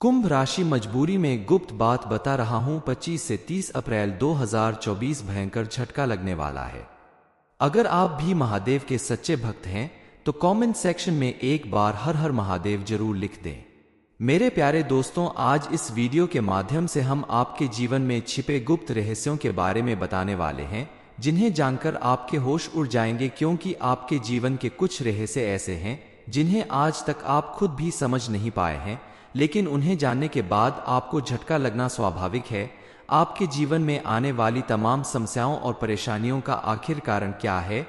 कुंभ राशि मजबूरी में गुप्त बात बता रहा हूं। 25 से 30 अप्रैल 2024 भयंकर झटका लगने वाला है। अगर आप भी महादेव के सच्चे भक्त हैं तो कमेंट सेक्शन में एक बार हर हर महादेव जरूर लिख दें। मेरे प्यारे दोस्तों, आज इस वीडियो के माध्यम से हम आपके जीवन में छिपे गुप्त रहस्यों के बारे में बताने वाले हैं, जिन्हें जानकर आपके होश उड़ जाएंगे, क्योंकि आपके जीवन के कुछ रहस्य ऐसे हैं जिन्हें आज तक आप खुद भी समझ नहीं पाए हैं, लेकिन उन्हें जानने के बाद आपको झटका लगना स्वाभाविक है। आपके जीवन में आने वाली तमाम समस्याओं और परेशानियों का आखिर कारण क्या है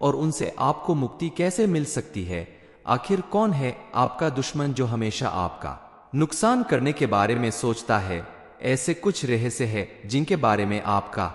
और उनसे आपको मुक्ति कैसे मिल सकती है। आखिर कौन है आपका दुश्मन जो हमेशा आपका नुकसान करने के बारे में सोचता है। ऐसे कुछ रहस्य है जिनके बारे में आपका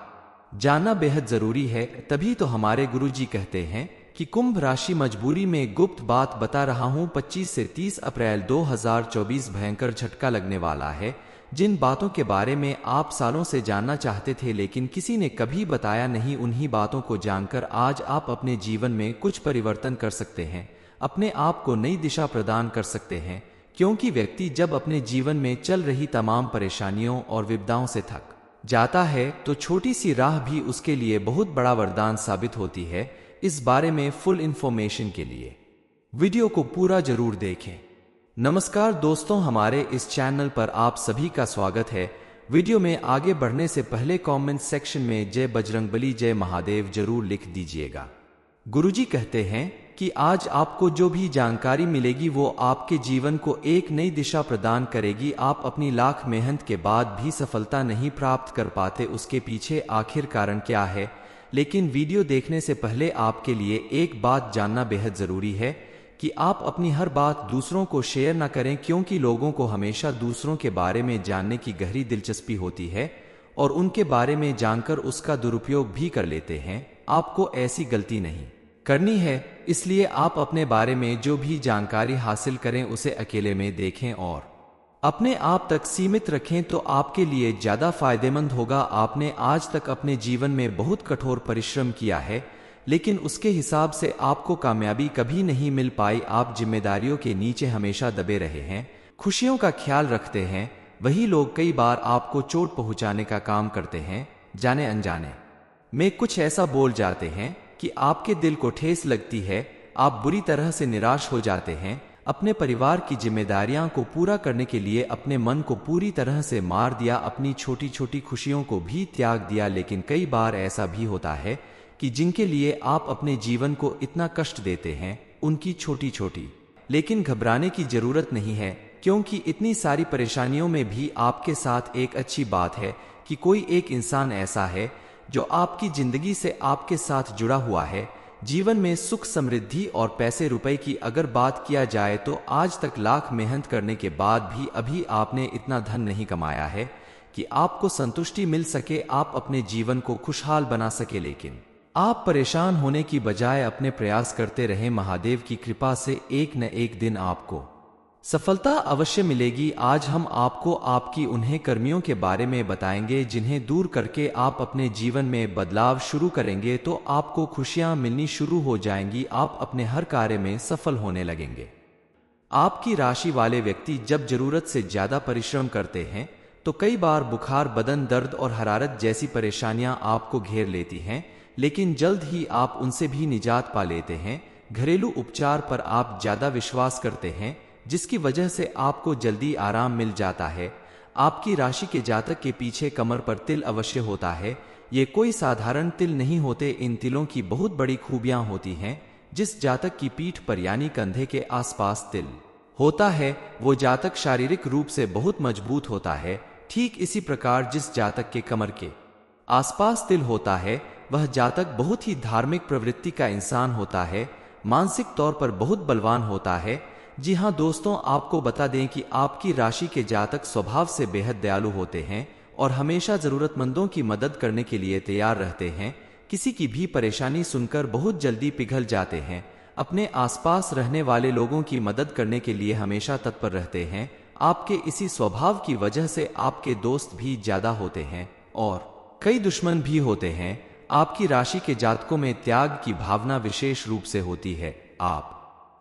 जानना बेहद जरूरी है। तभी तो हमारे गुरुजी कहते हैं कि कुंभ राशि मजबूरी में गुप्त बात बता रहा हूं। 25 से 30 अप्रैल 2024 भयंकर झटका लगने वाला है। जिन बातों के बारे में आप सालों से जानना चाहते थे लेकिन किसी ने कभी बताया नहीं, उन्हीं बातों को जानकर आज आप अपने जीवन में कुछ परिवर्तन कर सकते हैं, अपने आप को नई दिशा प्रदान कर सकते हैं। क्योंकि व्यक्ति जब अपने जीवन में चल रही तमाम परेशानियों और विपदाओं से थक जाता है तो छोटी सी राह भी उसके लिए बहुत बड़ा वरदान साबित होती है। इस बारे में फुल इंफॉर्मेशन के लिए वीडियो को पूरा जरूर देखें। नमस्कार दोस्तों, हमारे इस चैनल पर आप सभी का स्वागत है। वीडियो में आगे बढ़ने से पहले कमेंट सेक्शन में जय बजरंगबली जय महादेव जरूर लिख दीजिएगा। गुरुजी कहते हैं कि आज आपको जो भी जानकारी मिलेगी वो आपके जीवन को एक नई दिशा प्रदान करेगी। आप अपनी लाख मेहनत के बाद भी सफलता नहीं प्राप्त कर पाते, उसके पीछे आखिर कारण क्या है। लेकिन वीडियो देखने से पहले आपके लिए एक बात जानना बेहद जरूरी है कि आप अपनी हर बात दूसरों को शेयर न करें, क्योंकि लोगों को हमेशा दूसरों के बारे में जानने की गहरी दिलचस्पी होती है और उनके बारे में जानकर उसका दुरुपयोग भी कर लेते हैं। आपको ऐसी गलती नहीं करनी है, इसलिए आप अपने बारे में जो भी जानकारी हासिल करें उसे अकेले में देखें और अपने आप तक सीमित रखें तो आपके लिए ज्यादा फायदेमंद होगा। आपने आज तक अपने जीवन में बहुत कठोर परिश्रम किया है, लेकिन उसके हिसाब से आपको कामयाबी कभी नहीं मिल पाई। आप जिम्मेदारियों के नीचे हमेशा दबे रहे हैं, खुशियों का ख्याल रखते हैं। वही लोग कई बार आपको चोट पहुंचाने का काम करते हैं, जाने अनजाने में कुछ ऐसा बोल जाते हैं कि आपके दिल को ठेस लगती है। आप बुरी तरह से निराश हो जाते हैं। अपने परिवार की जिम्मेदारियां को पूरा करने के लिए अपने मन को पूरी तरह से मार दिया, अपनी छोटी छोटी खुशियों को भी त्याग दिया। लेकिन कई बार ऐसा भी होता है कि जिनके लिए आप अपने जीवन को इतना कष्ट देते हैं उनकी छोटी छोटी लेकिन घबराने की जरूरत नहीं है, क्योंकि इतनी सारी परेशानियों में भी आपके साथ एक अच्छी बात है कि कोई एक इंसान ऐसा है जो आपकी जिंदगी से आपके साथ जुड़ा हुआ है। जीवन में सुख समृद्धि और पैसे रुपए की अगर बात किया जाए तो आज तक लाख मेहनत करने के बाद भी अभी आपने इतना धन नहीं कमाया है कि आपको संतुष्टि मिल सके, आप अपने जीवन को खुशहाल बना सके। लेकिन आप परेशान होने की बजाय अपने प्रयास करते रहे। महादेव की कृपा से एक न एक दिन आपको सफलता अवश्य मिलेगी। आज हम आपको आपकी उन्हें कर्मियों के बारे में बताएंगे जिन्हें दूर करके आप अपने जीवन में बदलाव शुरू करेंगे तो आपको खुशियां मिलनी शुरू हो जाएंगी। आप अपने हर कार्य में सफल होने लगेंगे। आपकी राशि वाले व्यक्ति जब जरूरत से ज्यादा परिश्रम करते हैं तो कई बार बुखार, बदन दर्द और हरारत जैसी परेशानियां आपको घेर लेती हैं, लेकिन जल्द ही आप उनसे भी निजात पा लेते हैं। घरेलू उपचार पर आप ज्यादा विश्वास करते हैं, जिसकी वजह से आपको जल्दी आराम मिल जाता है। आपकी राशि के जातक के पीछे कमर पर तिल अवश्य होता है। ये कोई साधारण तिल नहीं होते, इन तिलों की बहुत बड़ी खूबियां होती हैं। जिस जातक की पीठ पर यानी कंधे के आसपास तिल होता है वो जातक शारीरिक रूप से बहुत मजबूत होता है। ठीक इसी प्रकार जिस जातक के कमर के आसपास तिल होता है वह जातक बहुत ही धार्मिक प्रवृत्ति का इंसान होता है, मानसिक तौर पर बहुत बलवान होता है। जी हाँ दोस्तों, आपको बता दें कि आपकी राशि के जातक स्वभाव से बेहद दयालु होते हैं और हमेशा जरूरतमंदों की मदद करने के लिए तैयार रहते हैं। किसी की भी परेशानी सुनकर बहुत जल्दी पिघल जाते हैं। अपने आसपास रहने वाले लोगों की मदद करने के लिए हमेशा तत्पर रहते हैं। आपके इसी स्वभाव की वजह से आपके दोस्त भी ज्यादा होते हैं और कई दुश्मन भी होते हैं। आपकी राशि के जातकों में त्याग की भावना विशेष रूप से होती है। आप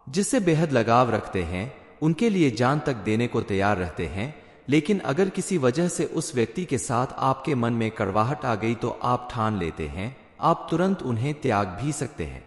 जिससे बेहद लगाव रखते हैं उनके लिए जान तक देने को तैयार रहते हैं, लेकिन अगर किसी वजह से उस व्यक्ति के साथ आपके मन में कड़वाहट आ गई तो आप ठान लेते हैं आप तुरंत उन्हें त्याग भी सकते हैं।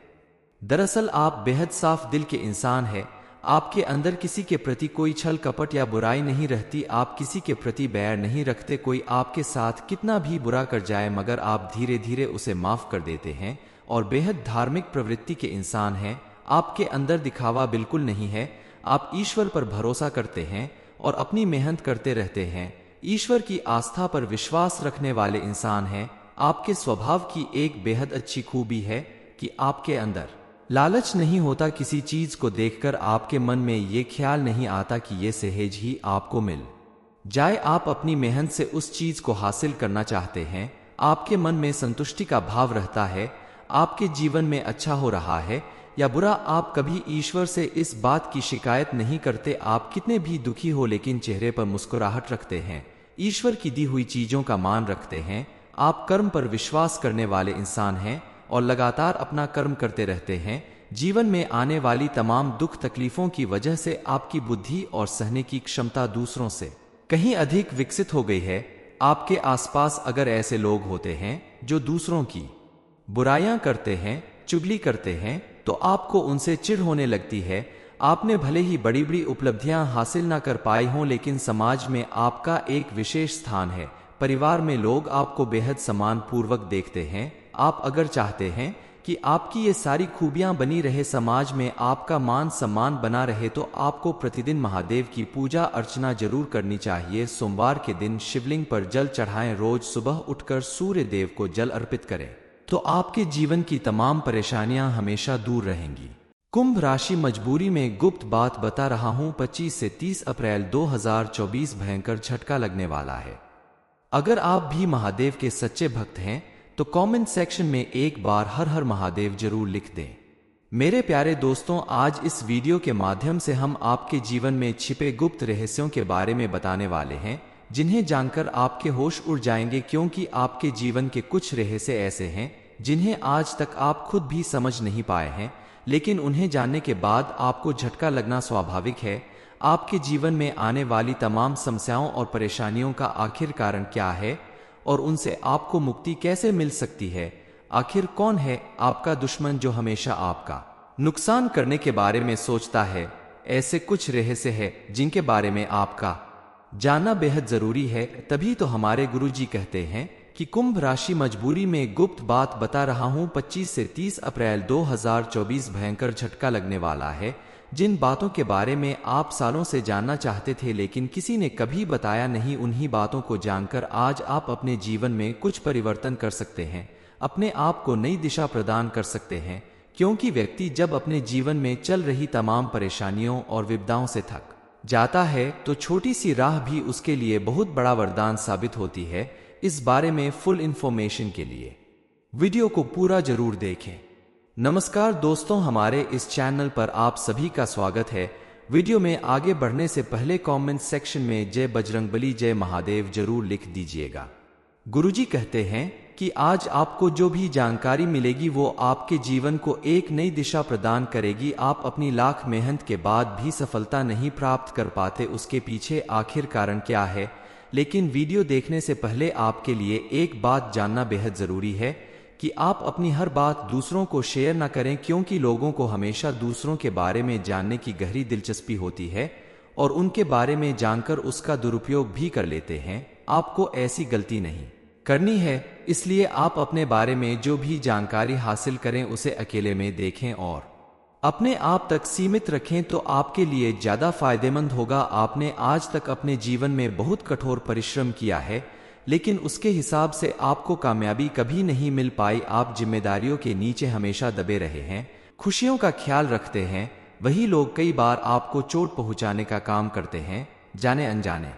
दरअसल आप बेहद साफ दिल के इंसान हैं। आपके अंदर किसी के प्रति कोई छल कपट या बुराई नहीं रहती। आप किसी के प्रति बैर नहीं रखते। कोई आपके साथ कितना भी बुरा कर जाए मगर आप धीरे धीरे उसे माफ कर देते हैं और बेहद धार्मिक प्रवृत्ति के इंसान हैं। आपके अंदर दिखावा बिल्कुल नहीं है। आप ईश्वर पर भरोसा करते हैं और अपनी मेहनत करते रहते हैं। ईश्वर की आस्था पर विश्वास रखने वाले इंसान हैं। आपके स्वभाव की एक बेहद अच्छी खूबी है कि आपके अंदर लालच नहीं होता। किसी चीज को देखकर आपके मन में ये ख्याल नहीं आता कि ये सहज ही आपको मिल जाए। आप अपनी मेहनत से उस चीज को हासिल करना चाहते हैं। आपके मन में संतुष्टि का भाव रहता है। आपके जीवन में अच्छा हो रहा है या बुरा, आप कभी ईश्वर से इस बात की शिकायत नहीं करते। आप कितने भी दुखी हो लेकिन चेहरे पर मुस्कुराहट रखते हैं। ईश्वर की दी हुई चीजों का मान रखते हैं। आप कर्म पर विश्वास करने वाले इंसान हैं और लगातार अपना कर्म करते रहते हैं। जीवन में आने वाली तमाम दुख तकलीफों की वजह से आपकी बुद्धि और सहने की क्षमता दूसरों से कहीं अधिक विकसित हो गई है। आपके आसपास अगर ऐसे लोग होते हैं जो दूसरों की बुराइयां करते हैं, चुगली करते हैं, तो आपको उनसे चिढ़ होने लगती है। आपने भले ही बड़ी बड़ी उपलब्धियां हासिल ना कर पाई हों, लेकिन समाज में आपका एक विशेष स्थान है। परिवार में लोग आपको बेहद सम्मान पूर्वक देखते हैं। आप अगर चाहते हैं कि आपकी ये सारी खूबियां बनी रहे, समाज में आपका मान सम्मान बना रहे, तो आपको प्रतिदिन महादेव की पूजा अर्चना जरूर करनी चाहिए। सोमवार के दिन शिवलिंग पर जल चढ़ाएं। रोज सुबह उठकर सूर्य देव को जल अर्पित करें तो आपके जीवन की तमाम परेशानियां हमेशा दूर रहेंगी। कुंभ राशि, मजबूरी में गुप्त बात बता रहा हूं। 25 से 30 अप्रैल 2024 भयंकर झटका लगने वाला है। अगर आप भी महादेव के सच्चे भक्त हैं तो कमेंट सेक्शन में एक बार हर हर महादेव जरूर लिख दें। मेरे प्यारे दोस्तों, आज इस वीडियो के माध्यम से हम आपके जीवन में छिपे गुप्त रहस्यों के बारे में बताने वाले हैं, जिन्हें जानकर आपके होश उड़ जाएंगे, क्योंकि आपके जीवन के कुछ रहस्य ऐसे हैं जिन्हें आज तक आप खुद भी समझ नहीं पाए हैं, लेकिन उन्हें जानने के बाद आपको झटका लगना स्वाभाविक है। आपके जीवन में आने वाली तमाम समस्याओं और परेशानियों का आखिर कारण क्या है और उनसे आपको मुक्ति कैसे मिल सकती है। आखिर कौन है आपका दुश्मन जो हमेशा आपका नुकसान करने के बारे में सोचता है। ऐसे कुछ रहस्य हैं जिनके बारे में आपका जानना बेहद जरूरी है। तभी तो हमारे गुरुजी कहते हैं कि कुंभ राशि, मजबूरी में गुप्त बात बता रहा हूं। 25 से 30 अप्रैल 2024 भयंकर झटका लगने वाला है। जिन बातों के बारे में आप सालों से जानना चाहते थे लेकिन किसी ने कभी बताया नहीं, उन्हीं बातों को जानकर आज आप अपने जीवन में कुछ परिवर्तन कर सकते हैं, अपने आप को नई दिशा प्रदान कर सकते हैं। क्योंकि व्यक्ति जब अपने जीवन में चल रही तमाम परेशानियों और विपदाओं से थक जाता है तो छोटी सी राह भी उसके लिए बहुत बड़ा वरदान साबित होती है। इस बारे में फुल इंफॉर्मेशन के लिए वीडियो को पूरा जरूर देखें। नमस्कार दोस्तों, हमारे इस चैनल पर आप सभी का स्वागत है। वीडियो में आगे बढ़ने से पहले कमेंट सेक्शन में जय बजरंगबली, जय महादेव जरूर लिख दीजिएगा। गुरुजी कहते हैं कि आज आपको जो भी जानकारी मिलेगी वो आपके जीवन को एक नई दिशा प्रदान करेगी। आप अपनी लाख मेहनत के बाद भी सफलता नहीं प्राप्त कर पाते, उसके पीछे आखिर कारण क्या है। लेकिन वीडियो देखने से पहले आपके लिए एक बात जानना बेहद जरूरी है कि आप अपनी हर बात दूसरों को शेयर न करें, क्योंकि लोगों को हमेशा दूसरों के बारे में जानने की गहरी दिलचस्पी होती है और उनके बारे में जानकर उसका दुरुपयोग भी कर लेते हैं। आपको ऐसी गलती नहीं करनी है, इसलिए आप अपने बारे में जो भी जानकारी हासिल करें उसे अकेले में देखें और अपने आप तक सीमित रखें तो आपके लिए ज्यादा फायदेमंद होगा। आपने आज तक अपने जीवन में बहुत कठोर परिश्रम किया है, लेकिन उसके हिसाब से आपको कामयाबी कभी नहीं मिल पाई। आप जिम्मेदारियों के नीचे हमेशा दबे रहे हैं, खुशियों का ख्याल रखते हैं। वही लोग कई बार आपको चोट पहुंचाने का काम करते हैं, जाने अनजाने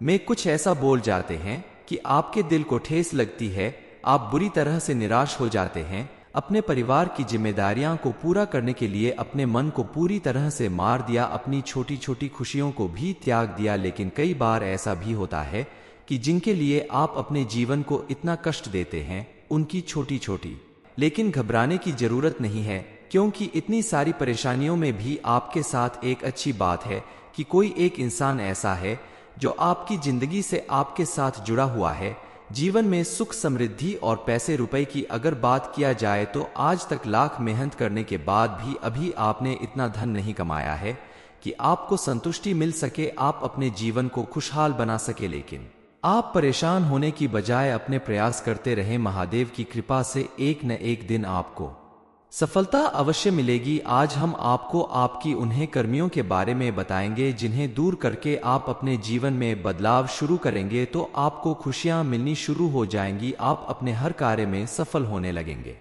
में कुछ ऐसा बोल जाते हैं कि आपके दिल को ठेस लगती है। आप बुरी तरह से निराश हो जाते हैं। अपने परिवार की जिम्मेदारियां को पूरा करने के लिए अपने मन को पूरी तरह से मार दिया, अपनी छोटी छोटी खुशियों को भी त्याग दिया। लेकिन कई बार ऐसा भी होता है कि जिनके लिए आप अपने जीवन को इतना कष्ट देते हैं, उनकी छोटी छोटी लेकिन घबराने की जरूरत नहीं है, क्योंकि इतनी सारी परेशानियों में भी आपके साथ एक अच्छी बात है कि कोई एक इंसान ऐसा है जो आपकी जिंदगी से आपके साथ जुड़ा हुआ है। जीवन में सुख समृद्धि और पैसे रुपए की अगर बात किया जाए तो आज तक लाख मेहनत करने के बाद भी अभी आपने इतना धन नहीं कमाया है कि आपको संतुष्टि मिल सके, आप अपने जीवन को खुशहाल बना सके। लेकिन आप परेशान होने की बजाय अपने प्रयास करते रहे, महादेव की कृपा से एक न एक दिन आपको सफलता अवश्य मिलेगी। आज हम आपको आपकी उन्हें कर्मियों के बारे में बताएंगे जिन्हें दूर करके आप अपने जीवन में बदलाव शुरू करेंगे तो आपको खुशियां मिलनी शुरू हो जाएंगी, आप अपने हर कार्य में सफल होने लगेंगे।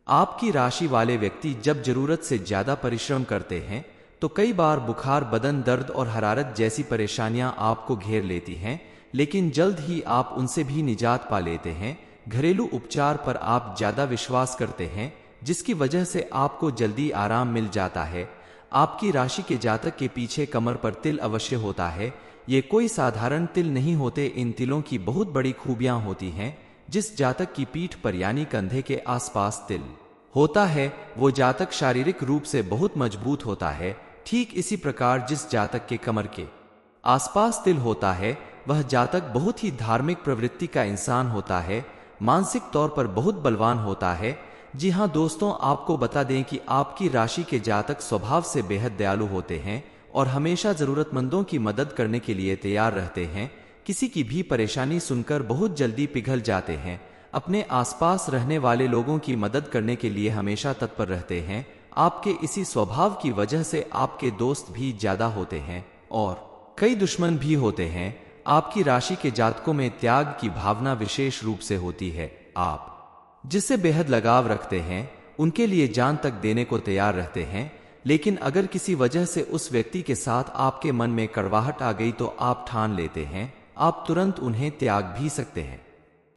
आपकी राशि वाले व्यक्ति जब जरूरत से ज्यादा परिश्रम करते हैं तो कई बार बुखार, बदन दर्द और हरारत जैसी परेशानियां आपको घेर लेती हैं, लेकिन जल्द ही आप उनसे भी निजात पा लेते हैं। घरेलू उपचार पर आप ज्यादा विश्वास करते हैं जिसकी वजह से आपको जल्दी आराम मिल जाता है। आपकी राशि के जातक के पीछे कमर पर तिल अवश्य होता है। ये कोई साधारण तिल नहीं होते, इन तिलों की बहुत बड़ी खूबियां होती हैं। जिस जातक की पीठ पर यानी कंधे के आसपास तिल होता है वो जातक शारीरिक रूप से बहुत मजबूत होता है। ठीक इसी प्रकार जिस जातक के कमर के आसपास तिल होता है वह जातक बहुत ही धार्मिक प्रवृत्ति का इंसान होता है, मानसिक तौर पर बहुत बलवान होता है। जी हाँ दोस्तों, आपको बता दें कि आपकी राशि के जातक स्वभाव से बेहद दयालु होते हैं और हमेशा जरूरतमंदों की मदद करने के लिए तैयार रहते हैं। किसी की भी परेशानी सुनकर बहुत जल्दी पिघल जाते हैं। अपने आसपास रहने वाले लोगों की मदद करने के लिए हमेशा तत्पर रहते हैं। आपके इसी स्वभाव की वजह से आपके दोस्त भी ज्यादा होते हैं और कई दुश्मन भी होते हैं। आपकी राशि के जातकों में त्याग की भावना विशेष रूप से होती है। आप जिससे बेहद लगाव रखते हैं उनके लिए जान तक देने को तैयार रहते हैं, लेकिन अगर किसी वजह से उस व्यक्ति के साथ आपके मन में कड़वाहट आ गई तो आप ठान लेते हैं आप तुरंत उन्हें त्याग भी सकते हैं।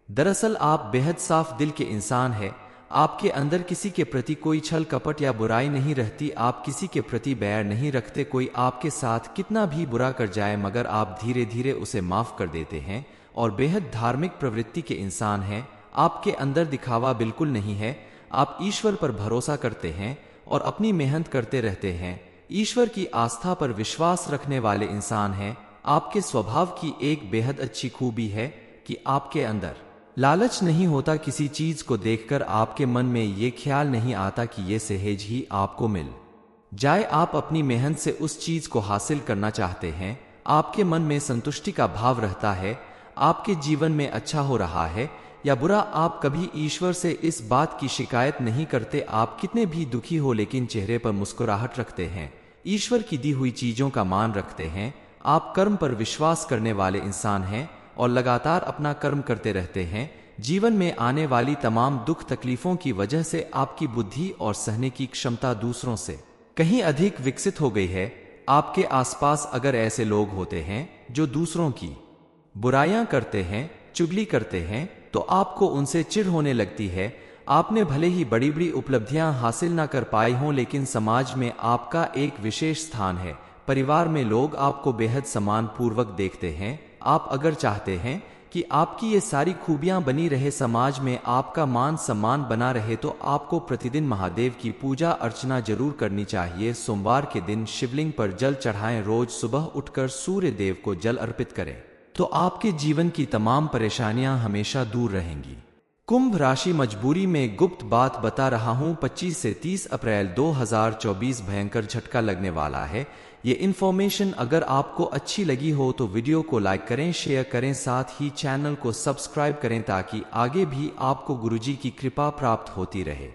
दरअसल आप बेहद साफ दिल के इंसान हैं। आपके अंदर किसी के प्रति कोई छल कपट या बुराई नहीं रहती। आप किसी के प्रति बैर नहीं रखते। कोई आपके साथ कितना भी बुरा कर जाए मगर आप धीरे धीरे उसे माफ कर देते हैं और बेहद धार्मिक प्रवृत्ति के इंसान हैं। आपके अंदर दिखावा बिल्कुल नहीं है। आप ईश्वर पर भरोसा करते हैं और अपनी मेहनत करते रहते हैं। ईश्वर की आस्था पर विश्वास रखने वाले इंसान हैं। आपके स्वभाव की एक बेहद अच्छी खूबी है कि आपके अंदर लालच नहीं होता। किसी चीज को देखकर आपके मन में ये ख्याल नहीं आता कि ये सहज ही आपको मिल जाए। आप अपनी मेहनत से उस चीज को हासिल करना चाहते हैं। आपके मन में संतुष्टि का भाव रहता है। आपके जीवन में अच्छा हो रहा है या बुरा, आप कभी ईश्वर से इस बात की शिकायत नहीं करते। आप कितने भी दुखी हो लेकिन चेहरे पर मुस्कुराहट रखते हैं। ईश्वर की दी हुई चीजों का मान रखते हैं। आप कर्म पर विश्वास करने वाले इंसान हैं और लगातार अपना कर्म करते रहते हैं। जीवन में आने वाली तमाम दुख तकलीफों की वजह से आपकी बुद्धि और सहने की क्षमता दूसरों से कहीं अधिक विकसित हो गई है। आपके आसपास अगर ऐसे लोग होते हैं जो दूसरों की बुराइयां करते हैं, चुगली करते हैं, तो आपको उनसे चिढ़ होने लगती है। आपने भले ही बड़ी बड़ी उपलब्धियां हासिल ना कर पाई हों, लेकिन समाज में आपका एक विशेष स्थान है। परिवार में लोग आपको बेहद सम्मान पूर्वक देखते हैं। आप अगर चाहते हैं कि आपकी ये सारी खूबियां बनी रहे, समाज में आपका मान सम्मान बना रहे, तो आपको प्रतिदिन महादेव की पूजा अर्चना जरूर करनी चाहिए। सोमवार के दिन शिवलिंग पर जल चढ़ाएं। रोज सुबह उठकर सूर्य देव को जल अर्पित करें तो आपके जीवन की तमाम परेशानियां हमेशा दूर रहेंगी। कुंभ राशि, मजबूरी में गुप्त बात बता रहा हूं। 25 से 30 अप्रैल 2024 भयंकर झटका लगने वाला है। ये इन्फॉर्मेशन अगर आपको अच्छी लगी हो तो वीडियो को लाइक करें, शेयर करें, साथ ही चैनल को सब्सक्राइब करें ताकि आगे भी आपको गुरुजी की कृपा प्राप्त होती रहे।